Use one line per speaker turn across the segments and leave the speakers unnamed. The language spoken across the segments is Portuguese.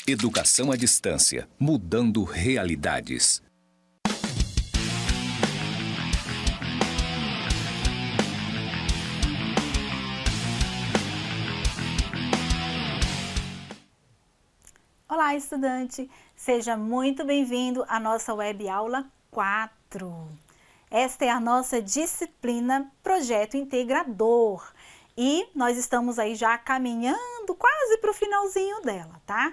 Educação à distância, mudando realidades.
Olá, estudante! Seja muito bem-vindo à nossa web aula 4. Esta é a nossa disciplina Projeto Integrador e nós estamos aí já caminhando quase para o finalzinho dela, tá?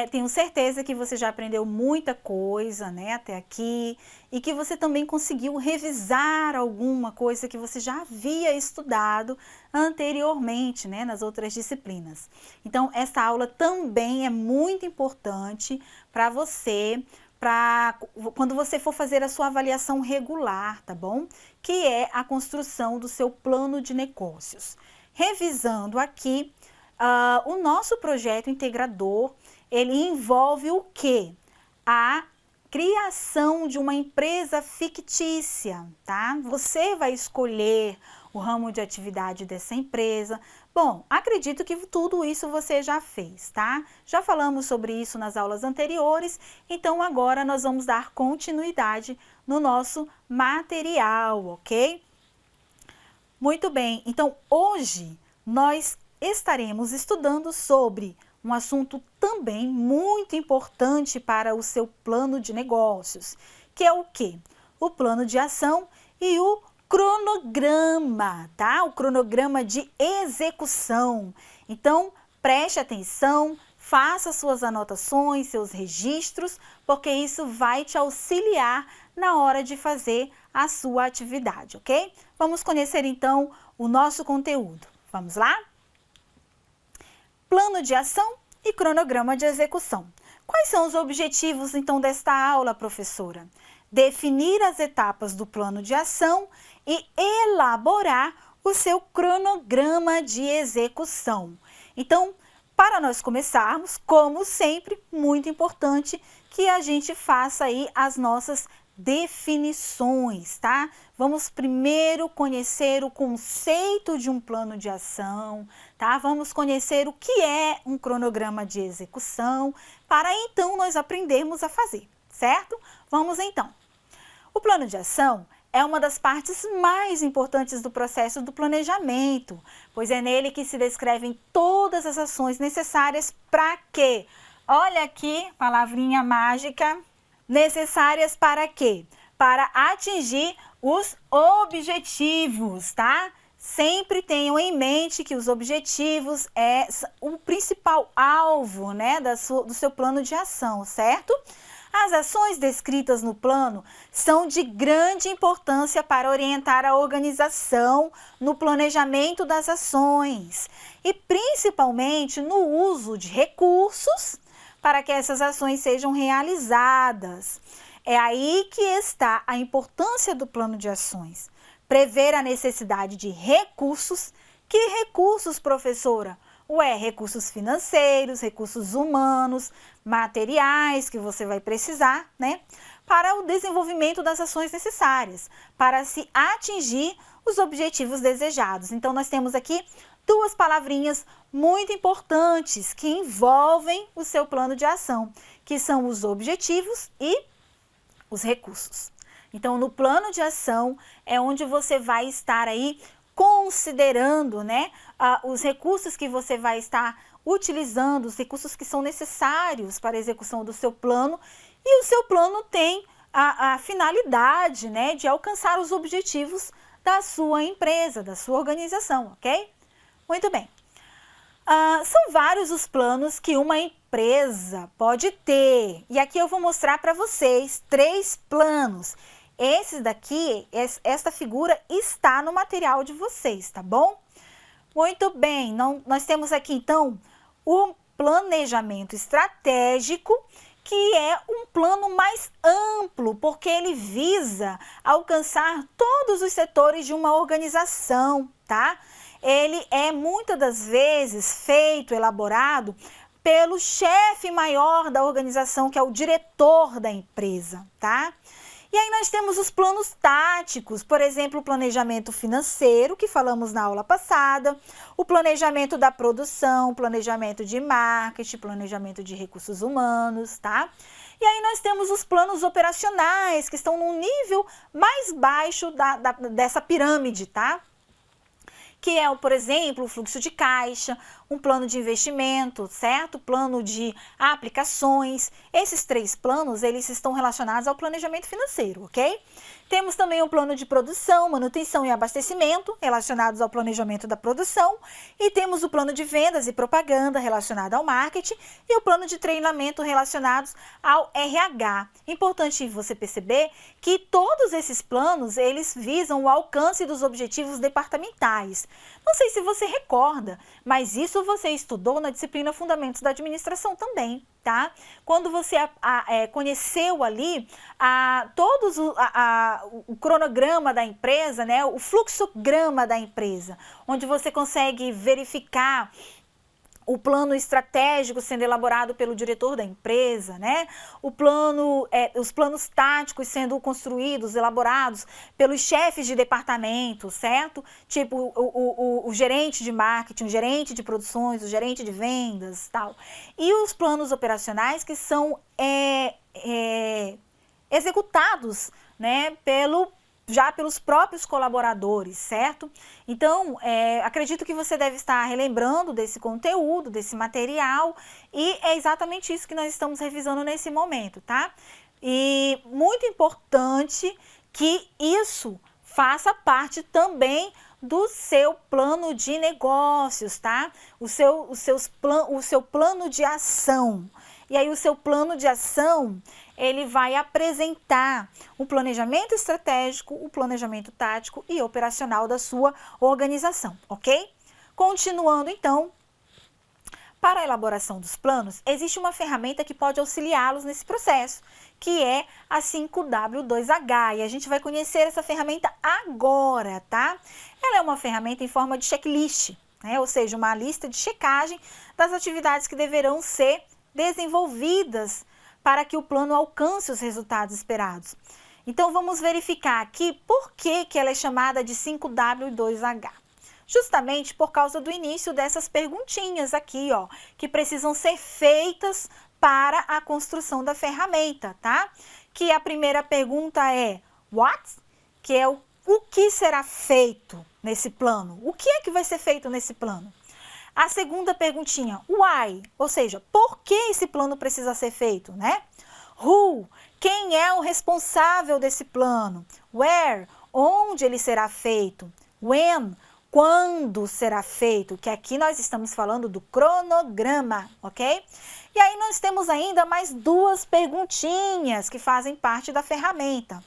Tenho certeza que você já aprendeu muita coisa, né, até aqui e que você também conseguiu revisar alguma coisa que você já havia estudado anteriormente, né, nas outras disciplinas. Então, essa aula também é muito importante para você, quando você for fazer a sua avaliação regular, tá bom? Que é a construção do seu plano de negócios. Revisando aqui, o nosso projeto integrador, ele envolve o quê? A criação de uma empresa fictícia, tá? Você vai escolher o ramo de atividade dessa empresa. Bom, acredito que tudo isso você já fez, tá? Já falamos sobre isso nas aulas anteriores, então agora nós vamos dar continuidade no nosso material, ok? Muito bem, então hoje nós estaremos estudando sobre um assunto também muito importante para o seu plano de negócios, que é o quê? O plano de ação e o cronograma, tá? O cronograma de execução. Então, preste atenção, faça suas anotações, seus registros, porque isso vai te auxiliar na hora de fazer a sua atividade, ok? Vamos conhecer então o nosso conteúdo. Vamos lá? Plano de ação e cronograma de execução. Quais são os objetivos, então, desta aula, professora? Definir as etapas do plano de ação e elaborar o seu cronograma de execução. Então, para nós começarmos, como sempre, muito importante que a gente faça aí as nossas definições, tá? Vamos primeiro conhecer o conceito de um plano de ação, tá? Vamos conhecer o que é um cronograma de execução, para então nós aprendermos a fazer, certo? Vamos então. O plano de ação é uma das partes mais importantes do processo do planejamento, pois é nele que se descrevem todas as ações necessárias para quê? Olha aqui, palavrinha mágica. Necessárias para quê? Para atingir os objetivos, tá? Sempre tenham em mente que os objetivos é o principal alvo, né, do seu plano de ação, certo? As ações descritas no plano são de grande importância para orientar a organização no planejamento das ações e principalmente no uso de recursos para que essas ações sejam realizadas. É aí que está a importância do plano de ações. Prever a necessidade de recursos. Que recursos, professora? Recursos financeiros, recursos humanos, materiais que você vai precisar, né? Para o desenvolvimento das ações necessárias, para se atingir os objetivos desejados. Então, nós temos aqui duas palavrinhas muito importantes que envolvem o seu plano de ação, que são os objetivos e os recursos. Então, no plano de ação é onde você vai estar aí considerando, né, os recursos que você vai estar utilizando, os recursos que são necessários para a execução do seu plano, e o seu plano tem a finalidade, né, de alcançar os objetivos da sua empresa, da sua organização, ok? Muito bem. São vários os planos que uma empresa pode ter. E aqui eu vou mostrar para vocês 3 planos. Esses daqui, esta figura está no material de vocês, tá bom? Muito bem, nós temos aqui então o planejamento estratégico, que é um plano mais amplo, porque ele visa alcançar todos os setores de uma organização, tá? Ele é muitas das vezes elaborado pelo chefe maior da organização, que é o diretor da empresa, tá? E aí nós temos os planos táticos, por exemplo, o planejamento financeiro, que falamos na aula passada, o planejamento da produção, planejamento de marketing, planejamento de recursos humanos, tá? E aí nós temos os planos operacionais, que estão num nível mais baixo dessa pirâmide, tá? Que é, por exemplo, o fluxo de caixa, um plano de investimento, certo? Plano de aplicações. Esses 3 planos, eles estão relacionados ao planejamento financeiro, ok? Temos também o plano de produção, manutenção e abastecimento, relacionados ao planejamento da produção. E temos o plano de vendas e propaganda, relacionado ao marketing. E o plano de treinamento, relacionados ao RH. Importante você perceber que todos esses planos, eles visam o alcance dos objetivos departamentais. Não sei se você recorda, mas isso você estudou na disciplina Fundamentos da Administração também, tá? Quando você conheceu ali o cronograma da empresa, né? O fluxograma da empresa, onde você consegue verificar o plano estratégico sendo elaborado pelo diretor da empresa, né? Os planos táticos sendo construídos, elaborados pelos chefes de departamento, certo? Tipo o gerente de marketing, o gerente de produções, o gerente de vendas, tal. E os planos operacionais que são executados, né, já pelos próprios colaboradores, certo? Então, acredito que você deve estar relembrando desse conteúdo, desse material, e é exatamente isso que nós estamos revisando nesse momento, tá? E muito importante que isso faça parte também do seu plano de negócios, tá? O seu plano de ação. E aí o seu plano de ação, ele vai apresentar o planejamento estratégico, o planejamento tático e operacional da sua organização, ok? Continuando então, para a elaboração dos planos, existe uma ferramenta que pode auxiliá-los nesse processo, que é a 5W2H, e a gente vai conhecer essa ferramenta agora, tá? Ela é uma ferramenta em forma de checklist, né? Ou seja, uma lista de checagem das atividades que deverão ser desenvolvidas para que o plano alcance os resultados esperados. Então, vamos verificar aqui por que ela é chamada de 5W2H. Justamente por causa do início dessas perguntinhas aqui, ó, que precisam ser feitas para a construção da ferramenta, tá? Que a primeira pergunta é what? Que é o que será feito nesse plano? O que é que vai ser feito nesse plano? A segunda perguntinha, why? Ou seja, por que esse plano precisa ser feito, né? Who? Quem é o responsável desse plano? Where? Onde ele será feito? When? Quando será feito? Que aqui nós estamos falando do cronograma, ok? E aí nós temos ainda mais 2 perguntinhas que fazem parte da ferramenta.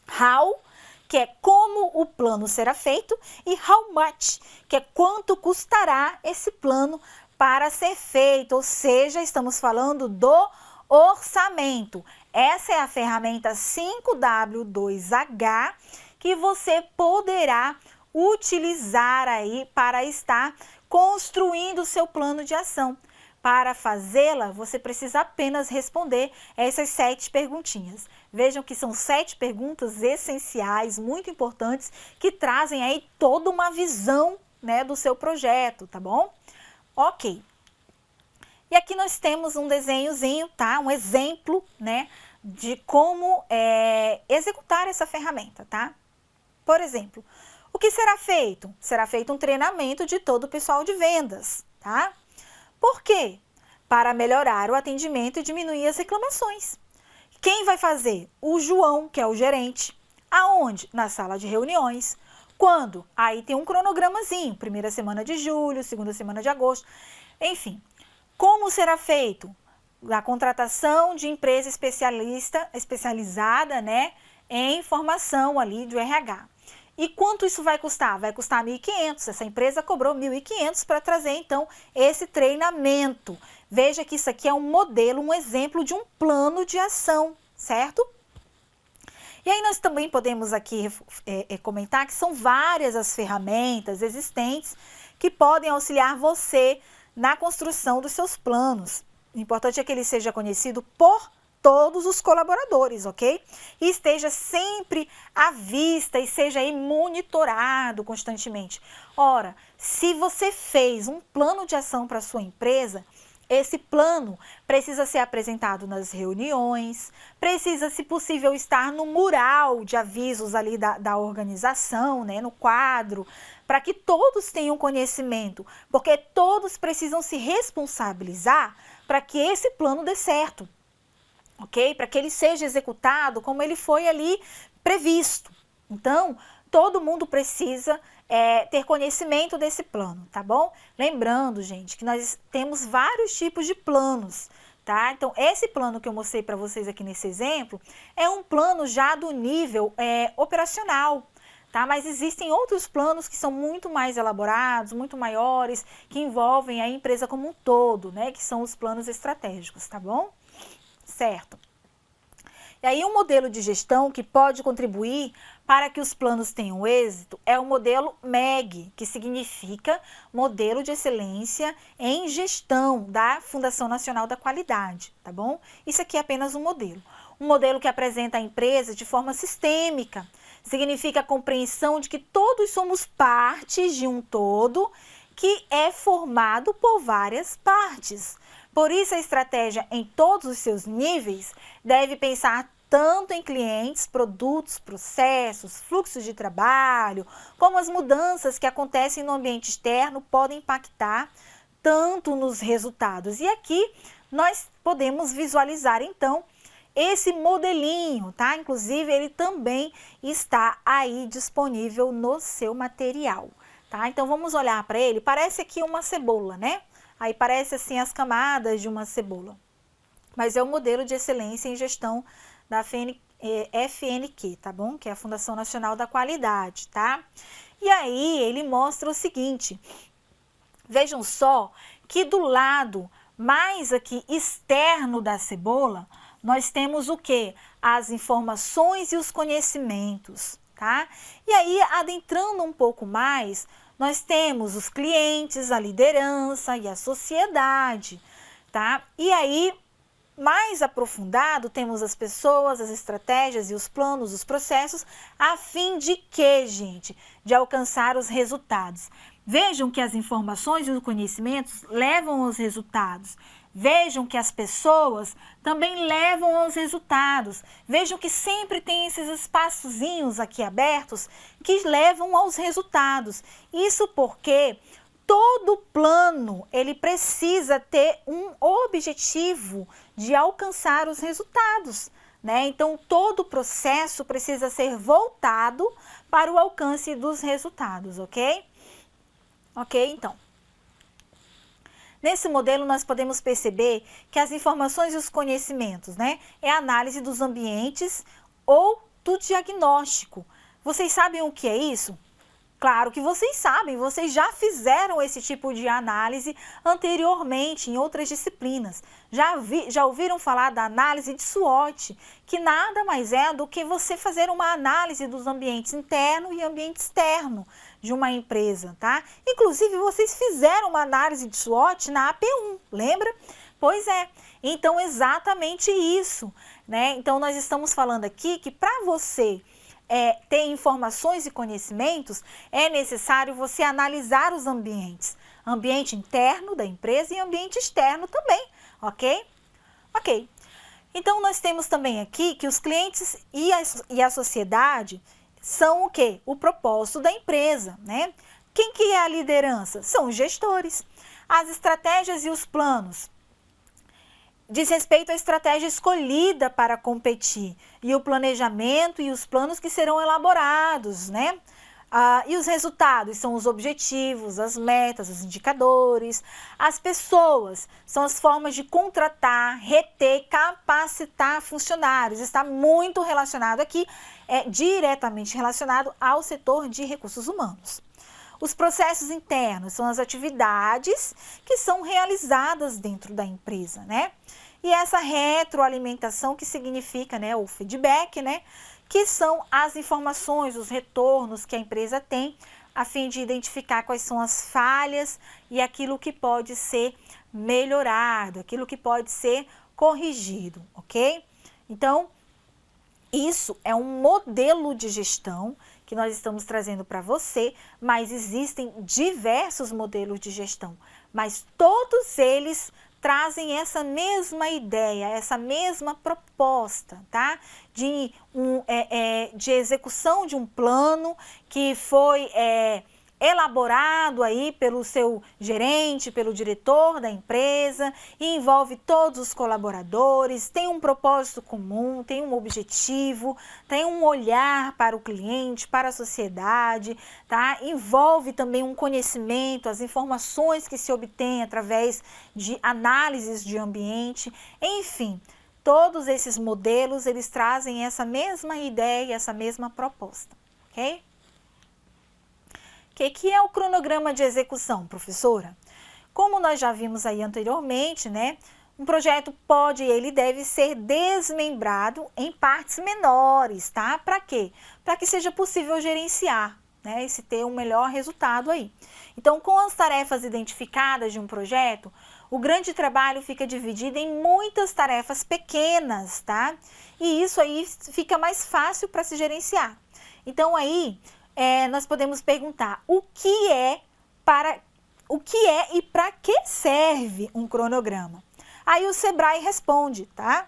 How? Que é como o plano será feito, e how much, que é quanto custará esse plano para ser feito, ou seja, estamos falando do orçamento. Essa é a ferramenta 5W2H que você poderá utilizar aí para estar construindo o seu plano de ação. Para fazê-la, você precisa apenas responder essas 7 perguntinhas. Vejam que são 7 perguntas essenciais, muito importantes, que trazem aí toda uma visão, né, do seu projeto, tá bom? Ok. E aqui nós temos um desenhozinho, tá? Um exemplo, né, de como executar essa ferramenta, tá? Por exemplo, o que será feito? Será feito um treinamento de todo o pessoal de vendas, tá? Por quê? Para melhorar o atendimento e diminuir as reclamações. Quem vai fazer? O João, que é o gerente. Aonde? Na sala de reuniões. Quando? Aí tem um cronogramazinho. 1ª semana de julho, 2ª semana de agosto. Enfim, como será feito? A contratação de empresa especializada, né, em formação ali do RH. E quanto isso vai custar? Vai custar 1.500. Essa empresa cobrou 1.500 para trazer, então, esse treinamento. Veja que isso aqui é um modelo, um exemplo de um plano de ação, certo? E aí nós também podemos aqui comentar que são várias as ferramentas existentes que podem auxiliar você na construção dos seus planos. O importante é que ele seja conhecido por todos os colaboradores, ok? E esteja sempre à vista e seja aí monitorado constantemente. Ora, se você fez um plano de ação para a sua empresa, esse plano precisa ser apresentado nas reuniões, precisa, se possível, estar no mural de avisos ali da organização, né, no quadro, para que todos tenham conhecimento, porque todos precisam se responsabilizar para que esse plano dê certo, ok? Para que ele seja executado como ele foi ali previsto. Então, todo mundo precisa ter conhecimento desse plano, tá bom? Lembrando, gente, que nós temos vários tipos de planos, tá? Então, esse plano que eu mostrei para vocês aqui nesse exemplo é um plano já do nível operacional, tá? Mas existem outros planos que são muito mais elaborados, muito maiores, que envolvem a empresa como um todo, né? Que são os planos estratégicos, tá bom? Certo. E aí, um modelo de gestão que pode contribuir para que os planos tenham êxito é o modelo MEG, que significa Modelo de Excelência em Gestão da Fundação Nacional da Qualidade, tá bom? Isso aqui é apenas um modelo que apresenta a empresa de forma sistêmica, significa a compreensão de que todos somos partes de um todo que é formado por várias partes. Por isso, a estratégia em todos os seus níveis deve pensar tanto em clientes, produtos, processos, fluxos de trabalho, como as mudanças que acontecem no ambiente externo podem impactar tanto nos resultados. E aqui nós podemos visualizar, então, esse modelinho, tá? Inclusive, ele também está aí disponível no seu material, tá? Então, vamos olhar para ele. Parece aqui uma cebola, né? Aí parece assim as camadas de uma cebola. Mas é o modelo de excelência em gestão da FNQ, tá bom? Que é a Fundação Nacional da Qualidade, tá? E aí ele mostra o seguinte, vejam só que do lado mais aqui externo da cebola, nós temos o quê? As informações e os conhecimentos, tá? E aí, adentrando um pouco mais, nós temos os clientes, a liderança e a sociedade, tá? E aí, mais aprofundado, temos as pessoas, as estratégias e os planos, os processos, a fim de quê, gente? De alcançar os resultados. Vejam que as informações e os conhecimentos levam aos resultados. Vejam que as pessoas também levam aos resultados. Vejam que sempre tem esses espaçozinhos aqui abertos que levam aos resultados. Isso porque todo plano, ele precisa ter um objetivo de alcançar os resultados, né? Então, todo o processo precisa ser voltado para o alcance dos resultados, ok? Ok, então. Nesse modelo, nós podemos perceber que as informações e os conhecimentos, né? É a análise dos ambientes ou do diagnóstico. Vocês sabem o que é isso? Claro que vocês sabem, vocês já fizeram esse tipo de análise anteriormente em outras disciplinas. Já ouviram falar da análise de SWOT, que nada mais é do que você fazer uma análise dos ambientes interno e ambiente externo de uma empresa, tá? Inclusive, vocês fizeram uma análise de SWOT na AP1, lembra? Pois é, então exatamente isso, né? Então, nós estamos falando aqui que para você ter informações e conhecimentos, é necessário você analisar os ambientes. Ambiente interno da empresa e ambiente externo também, ok? Ok. Então, nós temos também aqui que os clientes e a sociedade são o quê? O propósito da empresa, né? Quem que é a liderança? São os gestores. As estratégias e os planos diz respeito à estratégia escolhida para competir e o planejamento e os planos que serão elaborados, né? E os resultados são os objetivos, as metas, os indicadores. As pessoas são as formas de contratar, reter, capacitar funcionários. Está muito relacionado aqui, diretamente relacionado ao setor de recursos humanos. Os processos internos são as atividades que são realizadas dentro da empresa, né? E essa retroalimentação que significa, né, o feedback, né, que são as informações, os retornos que a empresa tem a fim de identificar quais são as falhas e aquilo que pode ser melhorado, aquilo que pode ser corrigido, ok? Então, isso é um modelo de gestão que nós estamos trazendo para você, mas existem diversos modelos de gestão, mas todos eles trazem essa mesma ideia, essa mesma proposta, tá? De execução de um plano que foi elaborado aí pelo seu gerente, pelo diretor da empresa, e envolve todos os colaboradores, tem um propósito comum, tem um objetivo, tem um olhar para o cliente, para a sociedade, tá? Envolve também um conhecimento, as informações que se obtém através de análises de ambiente, enfim, todos esses modelos, eles trazem essa mesma ideia, essa mesma proposta, ok? O que é o cronograma de execução, professora? Como nós já vimos aí anteriormente, né? Um projeto ele deve ser desmembrado em partes menores, tá? Para quê? Para que seja possível gerenciar, né? E se ter um melhor resultado aí. Então, com as tarefas identificadas de um projeto, o grande trabalho fica dividido em muitas tarefas pequenas, tá? E isso aí fica mais fácil para se gerenciar. Então, aí, nós podemos perguntar o que é e para que serve um cronograma? Aí o Sebrae responde, tá?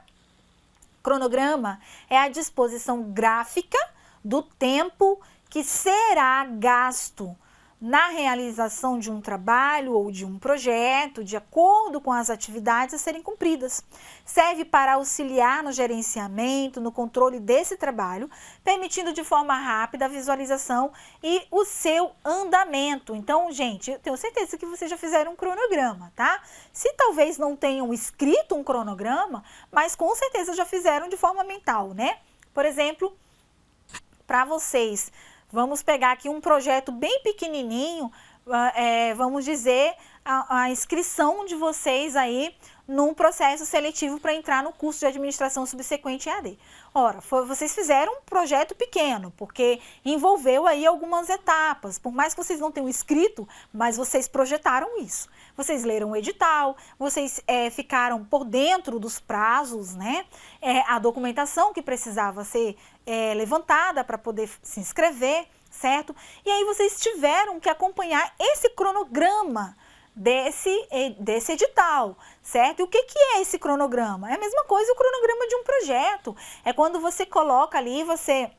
Cronograma é a disposição gráfica do tempo que será gasto na realização de um trabalho ou de um projeto, de acordo com as atividades a serem cumpridas. Serve para auxiliar no gerenciamento, no controle desse trabalho, permitindo de forma rápida a visualização e o seu andamento. Então, gente, eu tenho certeza que vocês já fizeram um cronograma, tá? Se talvez não tenham escrito um cronograma, mas com certeza já fizeram de forma mental, né? Por exemplo, para vocês, vamos pegar aqui um projeto bem pequenininho, vamos dizer, a inscrição de vocês aí num processo seletivo para entrar no curso de administração subsequente EAD. Ora, vocês fizeram um projeto pequeno, porque envolveu aí algumas etapas, por mais que vocês não tenham escrito, mas vocês projetaram isso. Vocês leram o edital, vocês ficaram por dentro dos prazos, né? A documentação que precisava ser levantada para poder se inscrever, certo? E aí vocês tiveram que acompanhar esse cronograma desse edital, certo? E o que é esse cronograma? É a mesma coisa o cronograma de um projeto. É quando você coloca ali, você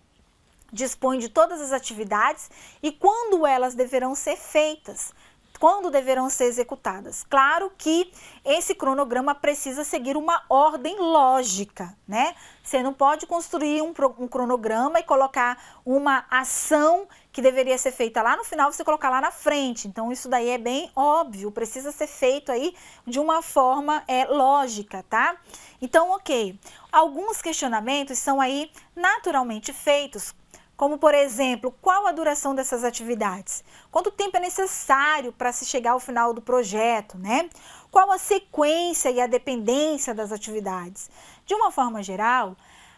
dispõe de todas as atividades e quando elas deverão ser feitas, quando deverão ser executadas. Claro que esse cronograma precisa seguir uma ordem lógica, né? Você não pode construir um cronograma e colocar uma ação que deveria ser feita lá no final, você colocar lá na frente. Então, isso daí é bem óbvio, precisa ser feito aí de uma forma lógica, tá? Então, ok. Alguns questionamentos são aí naturalmente feitos, como, por exemplo, qual a duração dessas atividades? Quanto tempo é necessário para se chegar ao final do projeto, né? Qual a sequência e a dependência das atividades? De uma forma geral,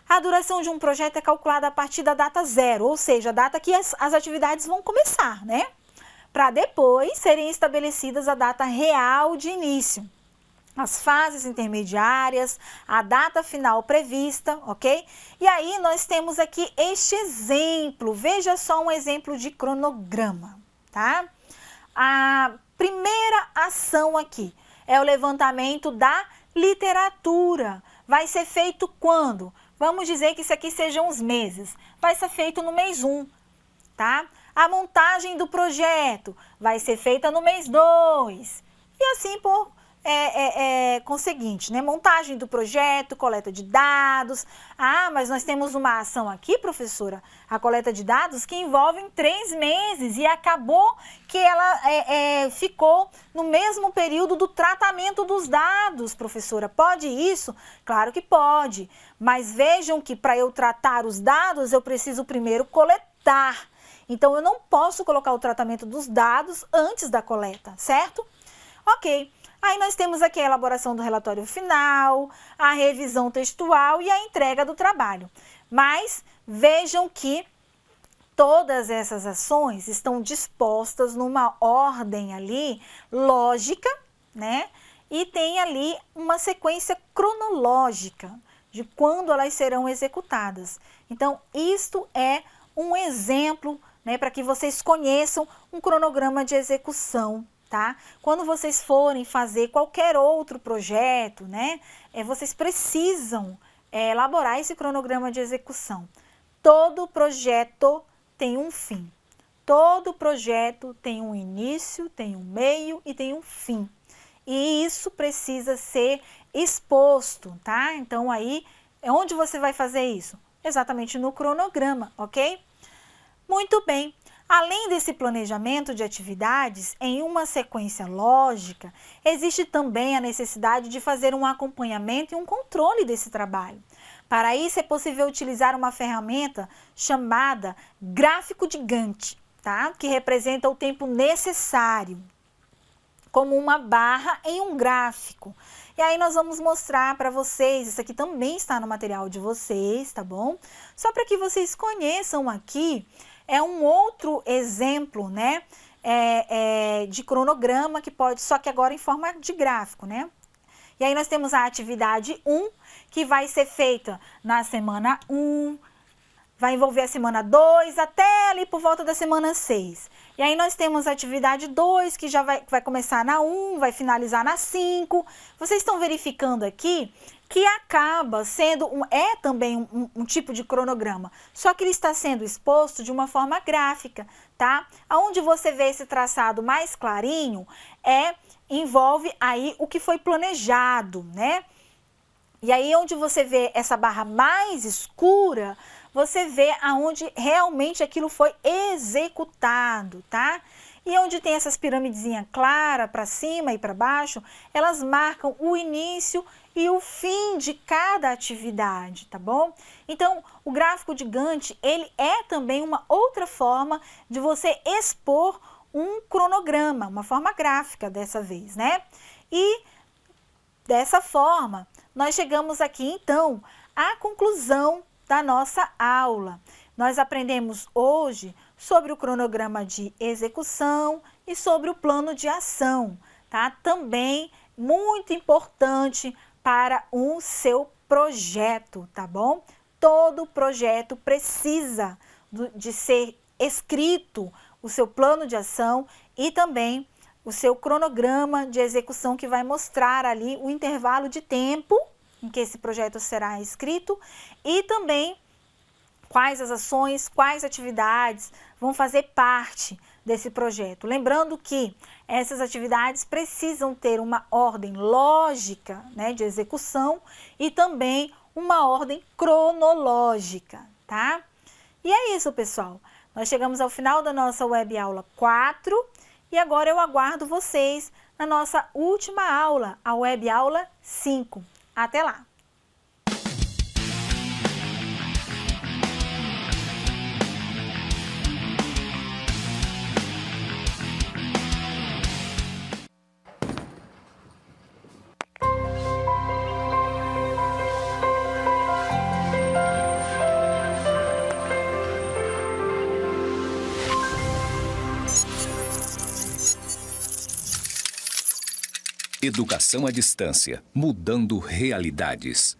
a duração de um projeto é calculada a partir da data zero, ou seja, a data que as atividades vão começar, né? Para depois serem estabelecidas a data real de início, as fases intermediárias, a data final prevista, ok? E aí nós temos aqui este exemplo, veja só um exemplo de cronograma, tá? A primeira ação aqui é o levantamento da literatura. Vai ser feito quando? Vamos dizer que isso aqui sejam uns meses. Vai ser feito no mês 1, tá? A montagem do projeto vai ser feita no mês 2. E assim por conseguinte, né? Montagem do projeto, coleta de dados. Ah, mas nós temos uma ação aqui, professora, a coleta de dados, que envolve 3 meses e acabou que ela ficou no mesmo período do tratamento dos dados, professora. Pode isso? Claro que pode, mas vejam que para eu tratar os dados, eu preciso primeiro coletar. Então, eu não posso colocar o tratamento dos dados antes da coleta, certo? Ok. Aí nós temos aqui a elaboração do relatório final, a revisão textual e a entrega do trabalho. Mas vejam que todas essas ações estão dispostas numa ordem ali lógica, né? E tem ali uma sequência cronológica, de quando elas serão executadas. Então, isto é um exemplo, né, para que vocês conheçam um cronograma de execução, tá? Quando vocês forem fazer qualquer outro projeto, né, vocês precisam elaborar esse cronograma de execução. Todo projeto tem um fim. Todo projeto tem um início, tem um meio e tem um fim. E isso precisa ser exposto, tá? Então, aí, onde você vai fazer isso? Exatamente no cronograma, ok? Muito bem. Além desse planejamento de atividades em uma sequência lógica, existe também a necessidade de fazer um acompanhamento e um controle desse trabalho. Para isso, é possível utilizar uma ferramenta chamada gráfico de Gantt, tá? Que representa o tempo necessário, como uma barra em um gráfico. E aí nós vamos mostrar para vocês, isso aqui também está no material de vocês, tá bom? Só para que vocês conheçam aqui, é um outro exemplo, né, de cronograma que pode, só que agora em forma de gráfico, né? E aí nós temos a atividade 1, que vai ser feita na semana 1, vai envolver a semana 2 até ali por volta da semana 6. E aí nós temos a atividade 2, que já vai começar na 1, vai finalizar na 5. Vocês estão verificando aqui que acaba sendo, também um tipo de cronograma, só que ele está sendo exposto de uma forma gráfica, tá? Onde você vê esse traçado mais clarinho, envolve aí o que foi planejado, né? E aí onde você vê essa barra mais escura, você vê aonde realmente aquilo foi executado, tá? E onde tem essas piramidezinhas claras para cima e para baixo, elas marcam o início e o fim de cada atividade, tá bom? Então, o gráfico de Gantt, ele é também uma outra forma de você expor um cronograma, uma forma gráfica dessa vez, né? E dessa forma, nós chegamos aqui então à conclusão da nossa aula. Nós aprendemos hoje sobre o cronograma de execução e sobre o plano de ação, tá? Também muito importante para o seu projeto, tá bom? Todo projeto precisa de ser escrito o seu plano de ação e também o seu cronograma de execução, que vai mostrar ali o intervalo de tempo em que esse projeto será escrito e também quais as ações, quais atividades vão fazer parte desse projeto. Lembrando que essas atividades precisam ter uma ordem lógica, né, de execução e também uma ordem cronológica, tá? E é isso, pessoal. Nós chegamos ao final da nossa web aula 4 e agora eu aguardo vocês na nossa última aula, a web aula 5. Até lá!
Educação à distância, mudando realidades.